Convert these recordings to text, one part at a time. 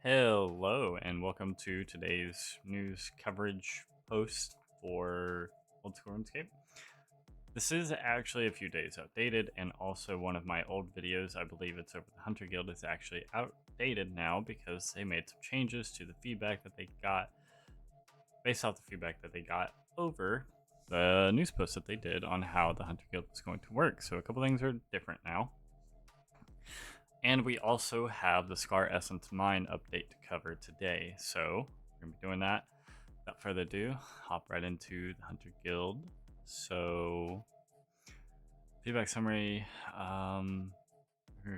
Hello, and welcome to today's news coverage post for Old School RuneScape. This is actually a few days outdated, and also one of my old videos, I believe it's over the Hunter Guild, is actually outdated now because they made some changes to the feedback that they got, based off the feedback that they got over the news post that they did on how the Hunter Guild is going to work. So a couple things are different now. And we also have the Scar Essence Mine update to cover today. So we're going to be doing that. Without further ado, hop right into the Hunter Guild. So, feedback summary.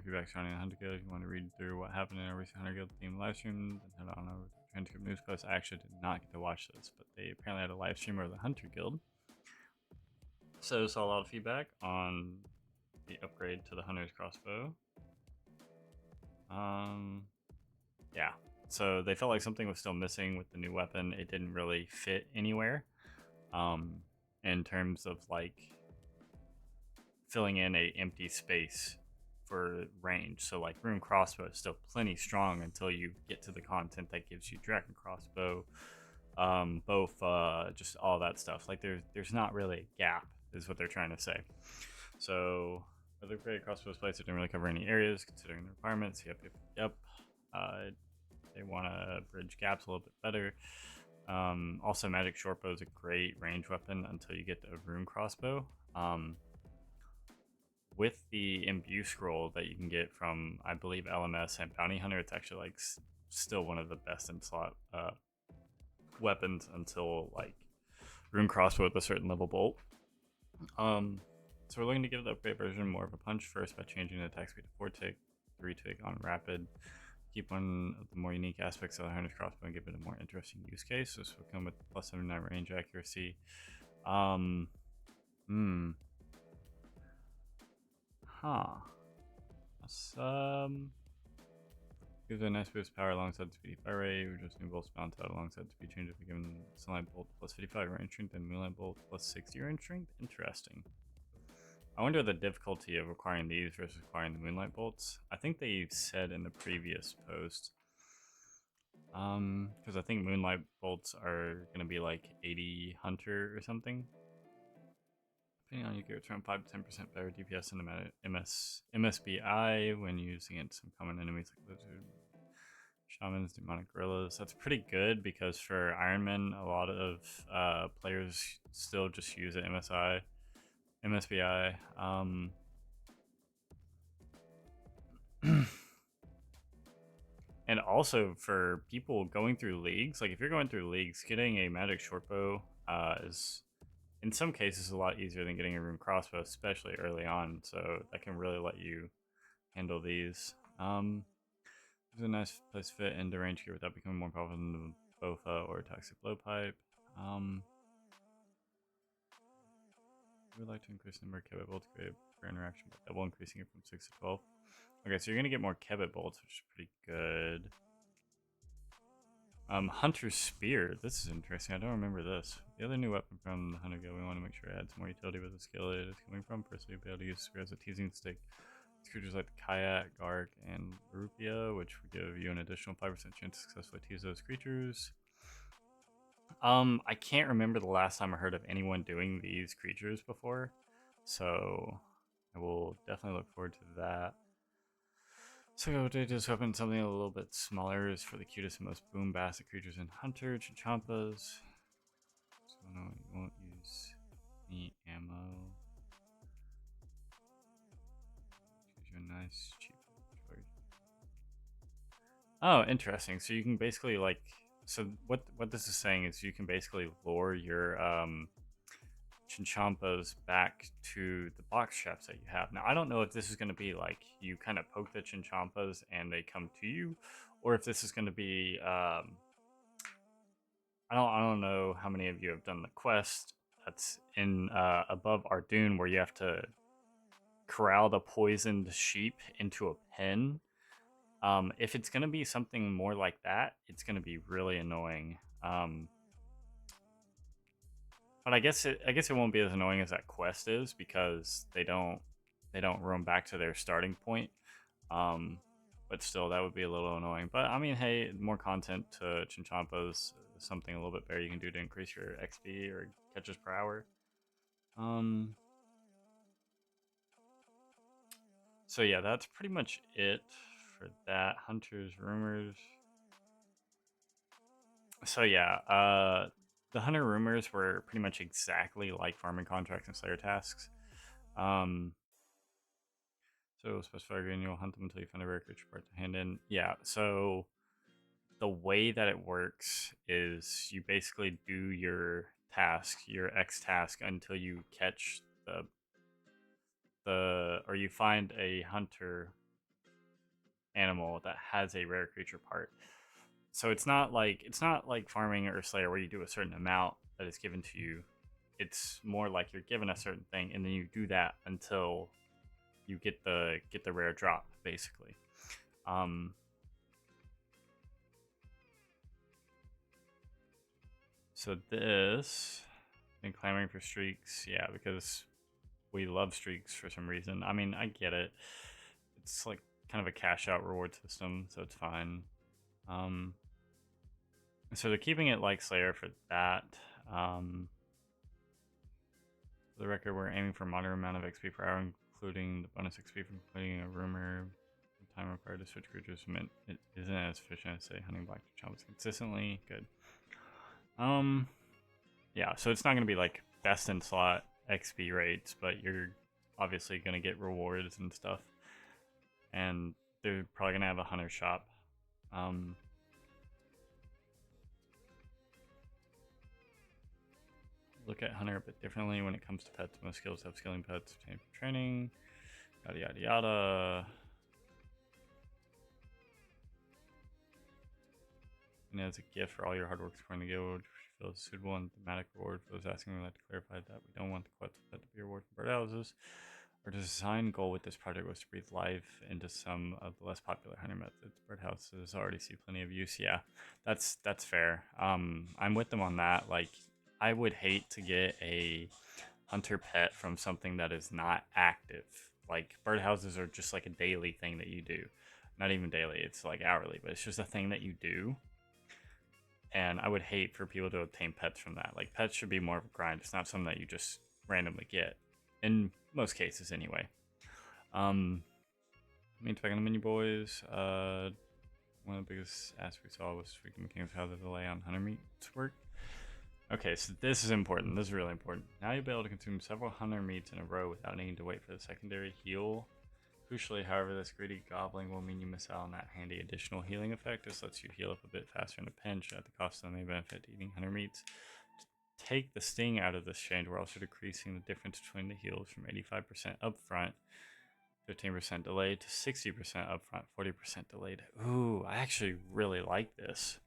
Feedback surrounding the Hunter Guild. If you want to read through what happened in our recent Hunter Guild theme live stream, then head on over to the transcript news post. I actually did not get to watch this, but they apparently had a live stream of the Hunter Guild. So, saw a lot of feedback on the upgrade to the Hunter's crossbow. Yeah, so they felt like something was still missing with the new weapon. It didn't really fit anywhere in terms of like filling in a empty space for range. So like rune crossbow is still plenty strong until you get to the content that gives you dragon crossbow, both just all that stuff. Like there's not really a gap is what they're trying to say. So other great crossbow plates didn't really cover any areas considering the requirements. Yep. They want to bridge gaps a little bit better. Also, magic shortbow is a great range weapon until you get to a rune crossbow. With the imbue scroll that you can get from, I believe, LMS and Bounty Hunter, it's actually like still one of the best in slot weapons until like rune crossbow with a certain level bolt. So we're looking to give the upgrade version more of a punch first by changing the attack speed to 4 tick, 3 tick on rapid. Keep one of the more unique aspects of the Hunter's crossbow and give it a more interesting use case. So this will come with plus 79 range accuracy. Gives a nice boost power alongside the speedy fire rate. Reduce new bolts bounce out alongside the speed change if we given sunlight bolt plus 55 range strength and moonlight bolt plus 60 range strength. Interesting. I wonder the difficulty of acquiring these versus acquiring the moonlight bolts. I think they said in the previous post, because I think moonlight bolts are gonna be like 80 hunter or something. Depending on your gear, it's around 5 to 10% better DPS than the MSBI when using it some common enemies like lizard, shamans, demonic gorillas. That's pretty good because for Ironman, a lot of players still just use it MSBI. And also for people going through leagues, like if you're going through leagues, getting a magic shortbow is in some cases a lot easier than getting a rune crossbow, especially early on. So that can really let you handle these. It's a nice place to fit into range gear without becoming more powerful than the Bofa or toxic blowpipe. We would like to increase the number of Kevit bolts created per interaction by double, increasing it from 6 to 12. Okay, so you're gonna get more Kevit bolts, which is pretty good. Hunter's Spear. This is interesting. I don't remember this. The other new weapon from the Hunter Guild, we want to make sure it adds more utility with the skill it is coming from. Personally, you'll be able to use Spear as a teasing stick. Creatures like the Kayak, Garg, and Rupia, which will give you an additional 5% chance to successfully tease those creatures. I can't remember the last time I heard of anyone doing these creatures before, so I will definitely look forward to that. So to just open something a little bit smaller is for the cutest and most bombastic creatures in Hunter, Chinchampas. So no, you won't use any ammo. Gives you a nice cheap choice. Oh, interesting. So you can basically like, so what this is saying is you can basically lure your Chinchampas back to the box traps that you have. Now, I don't know if this is going to be like you kind of poke the Chinchampas and they come to you, or if this is going to be. I don't know how many of you have done the quest that's in above Ardoon where you have to corral the poisoned sheep into a pen. If it's going to be something more like that, it's going to be really annoying. But I guess it won't be as annoying as that quest is because they don't roam back to their starting point. But but still, that would be a little annoying. But I mean, hey, more content to Chinchampos, something a little bit better you can do to increase your XP or catches per hour. So yeah, that's pretty much it for that. Hunter's rumors. So yeah, the Hunter rumors were pretty much exactly like farming contracts and Slayer tasks. So specify and you'll hunt them until you find a rare creature part to hand in. Yeah, so the way that it works is you basically do your task, your X task, until you catch or you find a hunter animal that has a rare creature part. So it's not like farming or Slayer where you do a certain amount that is given to you. It's more like you're given a certain thing and then you do that until you get the rare drop, basically. So this, been clamoring for streaks, yeah, because we love streaks for some reason. I mean, I get it. It's like kind of a cash out reward system, so it's fine. So they're keeping it like Slayer for that. For the record, we're aiming for a moderate amount of XP per hour, including the bonus XP from completing a rumor. The time required to switch creatures it isn't as efficient as say hunting black chomps consistently. Good. Yeah, so it's not gonna be like best in slot XP rates, but you're obviously gonna get rewards and stuff. And they're probably gonna have a hunter shop. Look at hunter a bit differently when it comes to pets. Most skills have skilling pets obtained from training. Yada yada yada. And as a gift for all your hard work supporting the guild, which feels suitable and thematic reward for those asking, we'd like to clarify that we don't want the quest pet to be a reward from birdhouses. Our design goal with this project was to breathe life into some of the less popular hunter methods. Birdhouses already see plenty of use. Yeah, that's fair. I'm with them on that. Like, I would hate to get a hunter pet from something that is not active. Like, birdhouses are just like a daily thing that you do. Not even daily, it's like hourly, but it's just a thing that you do. And I would hate for people to obtain pets from that. Like, pets should be more of a grind. It's not something that you just randomly get. In most cases, anyway. Main talking to mini boys. One of the biggest asks we saw was tweaking mechanics how the delay on hunter meats work. Okay, so this is important. This is really important. Now you'll be able to consume several hunter meats in a row without needing to wait for the secondary heal. Crucially, however, this greedy gobbling will mean you miss out on that handy additional healing effect. This lets you heal up a bit faster in a pinch at the cost of the main benefit to eating hunter meats. To take the sting out of this change, we're also decreasing the difference between the heals from 85% upfront, 15% delayed, to 60% upfront, 40% delayed. Ooh, I actually really like this.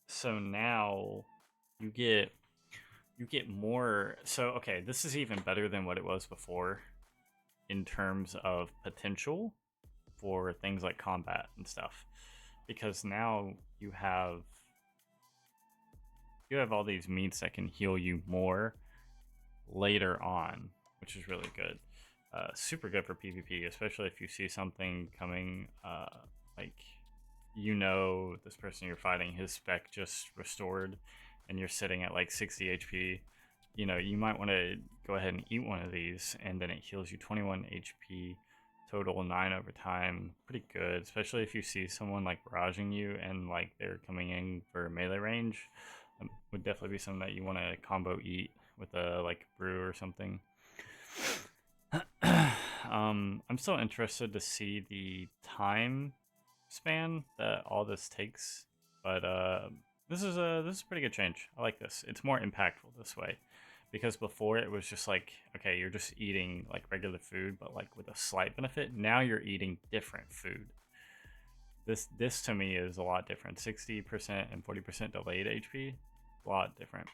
So now you get more. So okay, this is even better than what it was before in terms of potential for things like combat and stuff, because now you have all these meats that can heal you more later on, which is really good. Super good for PvP, especially if you see something coming, like, this person you're fighting, his spec just restored, and you're sitting at like 60 HP. You might want to go ahead and eat one of these, and then it heals you 21 HP total, 9 over time. Pretty good, especially if you see someone like barraging you and like they're coming in for melee range. Would definitely be something that you want to combo eat with a like brew or something. I'm still interested to see the time span that all this takes, but this is a pretty good change. I like this. It's more impactful this way, because before it was just like, okay, you're just eating like regular food, but like with a slight benefit. Now you're eating different food. This to me is a lot different. 60% and 40% delayed HP, a lot different.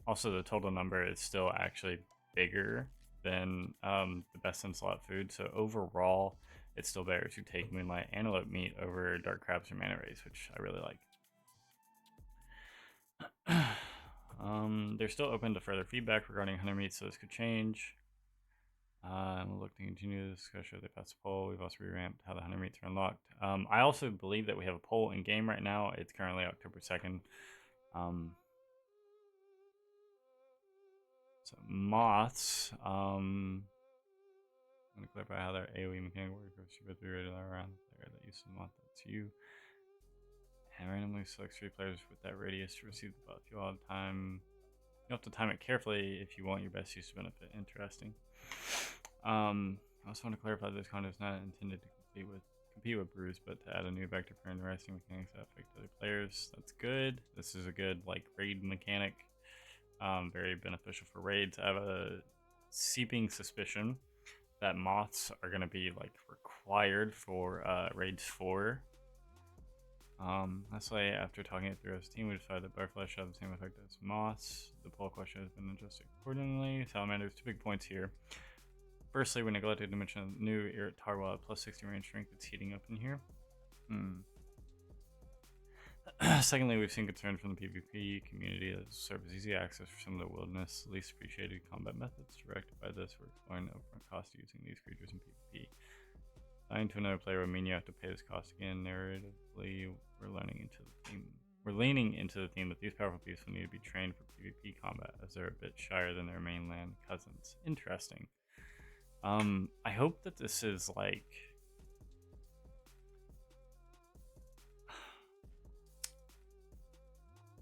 Also, the total number is still actually bigger than the best in slot food. So overall, it's still better to take Moonlight Antelope meat over Dark Crabs or Manta Rays, which I really like. They're still open to further feedback regarding hunter meat, so this could change. We'll look to continue the discussion. They passed the poll. We've also revamped how the hunter meats are unlocked. I also believe that we have a poll in game right now. It's currently October 2nd. So moths. I'm going to clarify how their AoE mechanic works. You both be ready around there that uses moth. That's you. And randomly select 3 players with that radius to receive the buff. You'll have time. You have to time it carefully if you want your best use of benefit. Interesting. I also want to clarify this content is not intended to compete with brews, but to add a new vector for interesting mechanics that affect other players. That's good. This is a good like raid mechanic. Very beneficial for raids. I have a seeping suspicion that moths are going to be like required for raids 4. Lastly, after talking it through as a team, we decided that butterflies should have the same effect as moths. The poll question has been adjusted accordingly. Salamanders, 2 big points here. Firstly, we neglected to mention the new Irrit Tarwal plus 60 range strength that's heating up in here. Secondly, we've seen concern from the PvP community that serves as easy access for some of the wilderness least appreciated combat methods. To rectify this, we're exploring the upfront cost of using these creatures in PvP. Dying to another player would mean you have to pay this cost again. Narratively, we're leaning into the theme that these powerful beasts will need to be trained for PvP combat, as they're a bit shyer than their mainland cousins. Interesting. I hope that this is like...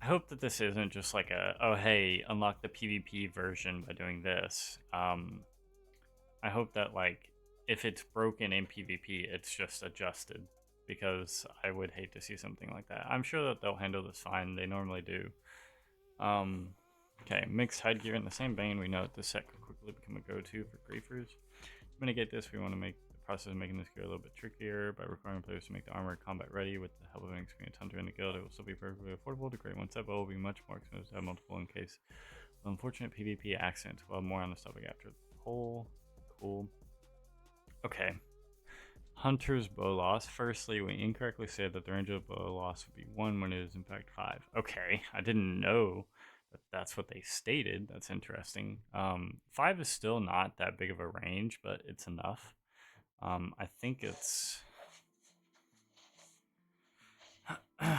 I hope that this isn't just like a, oh hey, unlock the PvP version by doing this. I hope that like, if it's broken in PvP, it's just adjusted, because I would hate to see something like that. I'm sure that they'll handle this fine. They normally do. Okay, mixed hide gear. In the same vein, we know that this set could quickly become a go-to for griefers. To mitigate this, we want to make the process of making this gear a little bit trickier by requiring players to make the armor combat ready. With the help of an experienced hunter in the guild, it will still be perfectly affordable to create one set, but will be much more expensive to have multiple in case of unfortunate PvP accidents. We'll have more on this topic after the poll. Cool. Okay. Hunter's bow loss. Firstly, we incorrectly said that the range of bow loss would be 1 when it is in fact 5. Okay, I didn't know that that's what they stated. That's interesting. 5 is still not that big of a range, but it's enough. I think it's... I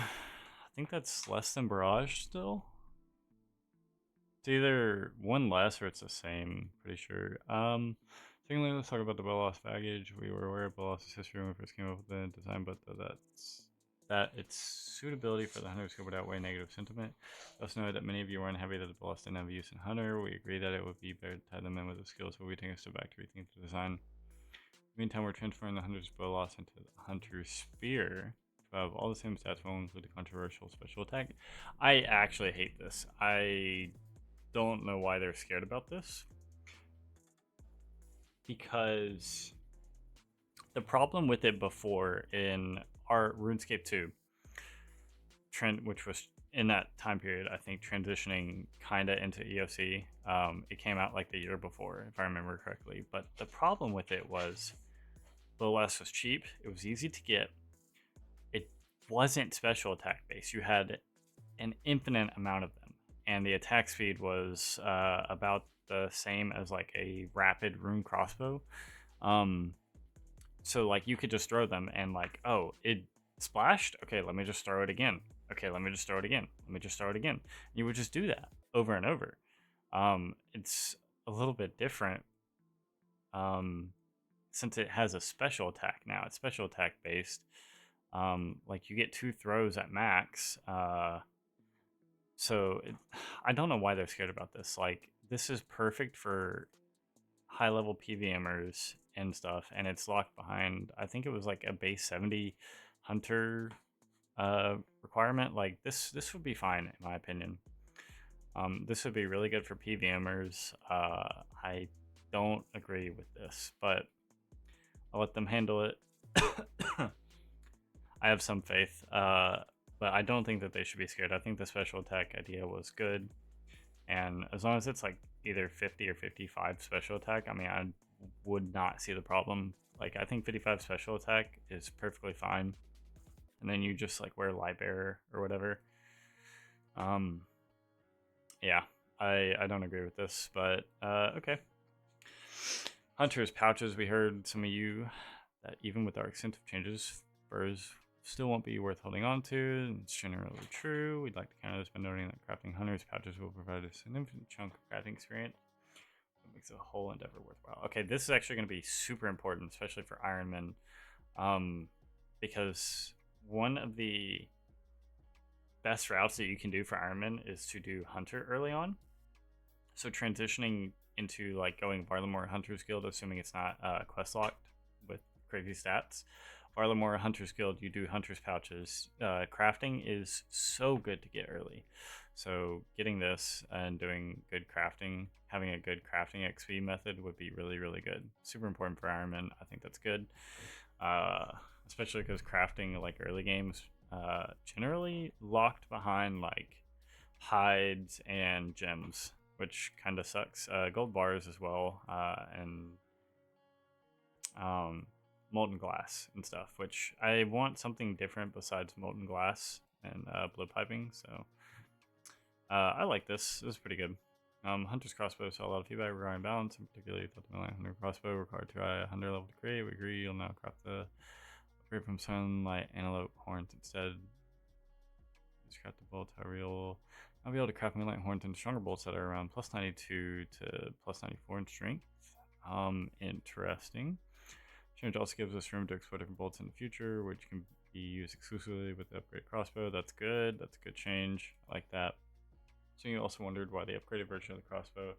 think that's less than Barrage still. It's either 1 less or it's the same, pretty sure. Secondly, let's talk about the bow loss baggage. We were aware of bow loss's history when we first came up with the design, but that its suitability for the hunter scope would outweigh negative sentiment. We also know that many of you were unhappy that the bow loss didn't have use in hunter. We agree that it would be better to tie them in with the skills, but we take a step back to rethink the design. In the meantime, we're transferring the hunter's bow loss into the hunter's spear to have all the same stats, but will include the controversial special attack. I actually hate this. I don't know why they're scared about this, because the problem with it before in our RuneScape 2 trend, which was in that time period, I think transitioning kinda into EOC, it came out like the year before, if I remember correctly. But the problem with it was BOS was cheap, it was easy to get, it wasn't special attack based. You had an infinite amount of them, and the attack speed was about the same as like a rapid rune crossbow. So like you could just throw them and like, oh, it splashed, okay, let me just throw it again, okay, let me just throw it again, let me just throw it again. You would just do that over and over. It's a little bit different since it has a special attack now. It's special attack based. Like you get 2 throws at max. So I don't know why they're scared about this. Like, this is perfect for high level PVMers and stuff, and it's locked behind, I think it was like a base 70 hunter requirement. Like this would be fine in my opinion. This would be really good for PVMers. I don't agree with this, but I'll let them handle it. I have some faith, but I don't think that they should be scared. I think the special attack idea was good, and as long as it's like either 50 or 55 special attack, I mean, I would not see the problem. Like, I think 55 special attack is perfectly fine, and then you just like wear Light Bearer or whatever. Yeah, I don't agree with this, but okay. Hunter's pouches. We heard some of you that even with our extensive changes, furs still won't be worth holding on to. It's generally true. We'd like to counter this by noting that crafting Hunter's pouches will provide a significant chunk of crafting experience. It makes the whole endeavor worthwhile. Okay, this is actually going to be super important, especially for Ironman, because one of the best routes that you can do for Ironman is to do Hunter early on. So transitioning into like going Varlamore Hunter's Guild, assuming it's not quest locked with crazy stats. Varlamore Hunter's Guild, you do Hunter's pouches. Crafting is so good to get early. So getting this and doing good crafting, having a good crafting XP method would be really, really good. Super important for Ironman. I think that's good. Especially because crafting like early games generally locked behind like hides and gems, which kind of sucks. Gold bars as well, and molten glass and stuff, which I want something different besides molten glass and blow piping. So I like this. This is pretty good. Hunter's crossbow saw a lot of feedback regarding balance, and particularly thought the melee hunter crossbow required to 100 level to create. We agree. You'll now craft the upgrade from sunlight antelope horns instead. Just craft the bolts. However, you'll I'll be able to craft moonlight horns and stronger bolts that are around plus 92 to plus 94 in strength. Interesting. Change also gives us room to explore different bolts in the future, which can be used exclusively with the upgraded crossbow. That's good. That's a good change. I like that. So you also wondered why the upgraded version of the crossbow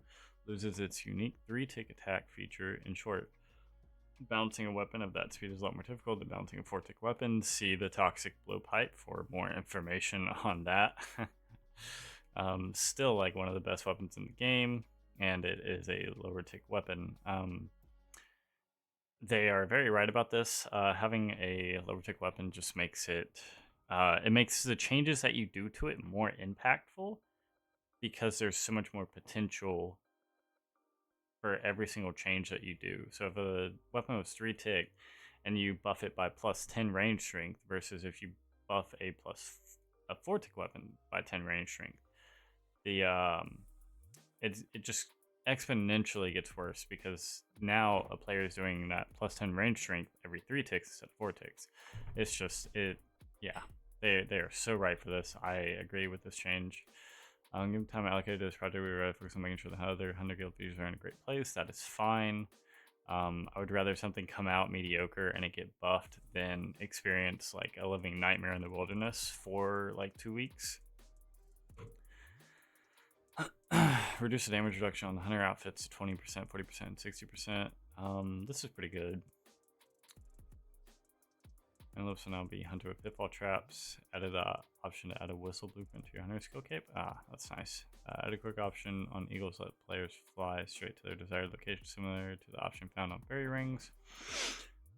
loses its unique 3-tick attack feature. In short, balancing a weapon of that speed is a lot more difficult than balancing a 4-tick weapon. See the toxic blowpipe for more information on that. Still like one of the best weapons in the game, and it is a lower tick weapon. They are very right about this. Having a lower tick weapon just makes it makes the changes that you do to it more impactful, because there's so much more potential for every single change that you do. So if a weapon was 3 tick and you buff it by plus 10 range strength, versus if you buff a 4 tick weapon by 10 range strength, the it just exponentially gets worse, because now a player is doing that plus 10 range strength every 3 ticks instead of 4 ticks. It's just yeah, they are so right for this. I agree with this change. Given time allocated to this project, we were rather focused on making sure the other 100 guild features are in a great place. That is fine. I would rather something come out mediocre and it get buffed than experience like a living nightmare in the wilderness for like 2 weeks. Reduce the damage reduction on the hunter outfits to 20%, 40%, 60%. This is pretty good. And looks will now be hunter with pitfall traps. Added the option to add a whistle blueprint to your hunter skill cape. That's nice. Add a quick option on eagles that let players fly straight to their desired location, similar to the option found on fairy rings.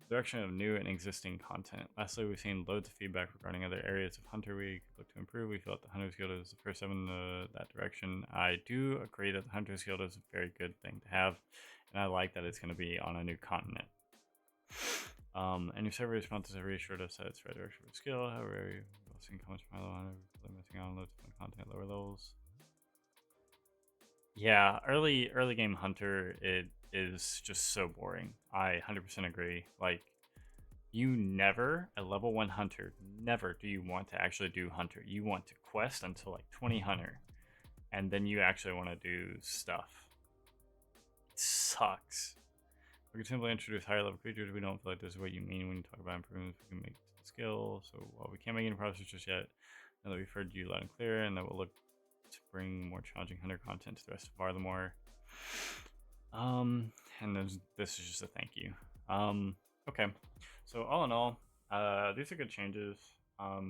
Direction of new and existing content. Lastly, we've seen loads of feedback regarding other areas of Hunter we could look to improve. We felt the Hunter's Guild is the first step in that direction. I do agree that the Hunter's Guild is a very good thing to have, and I like that it's going to be on a new continent. And your server responses have reassured us that it's right direction for skill. However, we've seen comments from Hunter missing out on loads of fun content at lower levels. Yeah, early game Hunter, it is just so boring. I 100% agree. Like, you never, a level 1 Hunter, never do you want to actually do Hunter. You want to quest until like 20 Hunter, and then you actually want to do stuff. It sucks. We can simply introduce higher level creatures. We don't feel like this is what you mean when you talk about improvements we can make to the skill. So while we can't make any progress just yet, now that we've heard you loud and clear, and that we'll look to bring more challenging Hunter content to the rest of Varlamore. And this is just a thank you. Okay. So all in all, these are good changes. I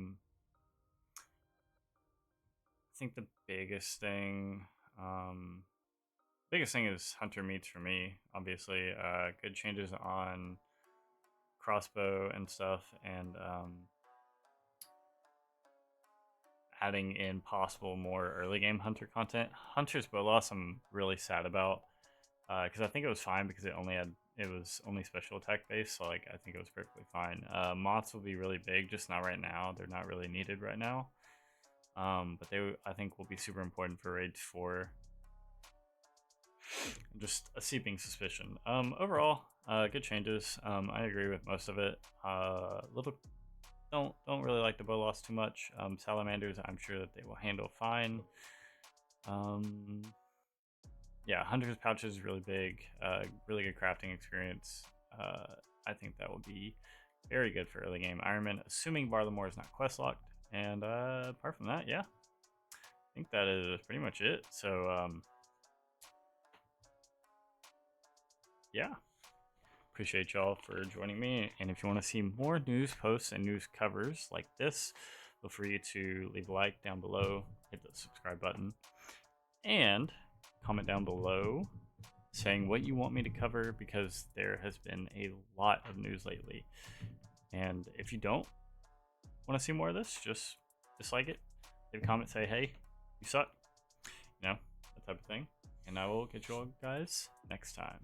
think the biggest thing is Hunter meats for me, obviously. Good changes on crossbow and stuff, and adding in possible more early game Hunter content. Hunter's bow loss I'm really sad about, because I think it was fine because it was only special attack based, so like I think it was perfectly fine. Moths will be really big, just not right now. They're not really needed right now. but they, I think, will be super important for Rage 4. Just a seeping suspicion. Overall, good changes. I agree with most of it. Little don't really like the bow loss too much. Salamanders, I'm sure that they will handle fine. Yeah, Hunter's Pouch is really big. Really good crafting experience. I think that will be very good for early game Ironman, assuming Varlamore is not quest locked. And apart from that, yeah, I think that is pretty much it. So yeah, appreciate y'all for joining me. And if you want to see more news posts and news covers like this, feel free to leave a like down below, hit the subscribe button, and comment down below saying what you want me to cover, because there has been a lot of news lately. And if you don't want to see more of this, just dislike it, leave a comment, say, hey, you suck, you know, that type of thing. And I will catch you all guys next time.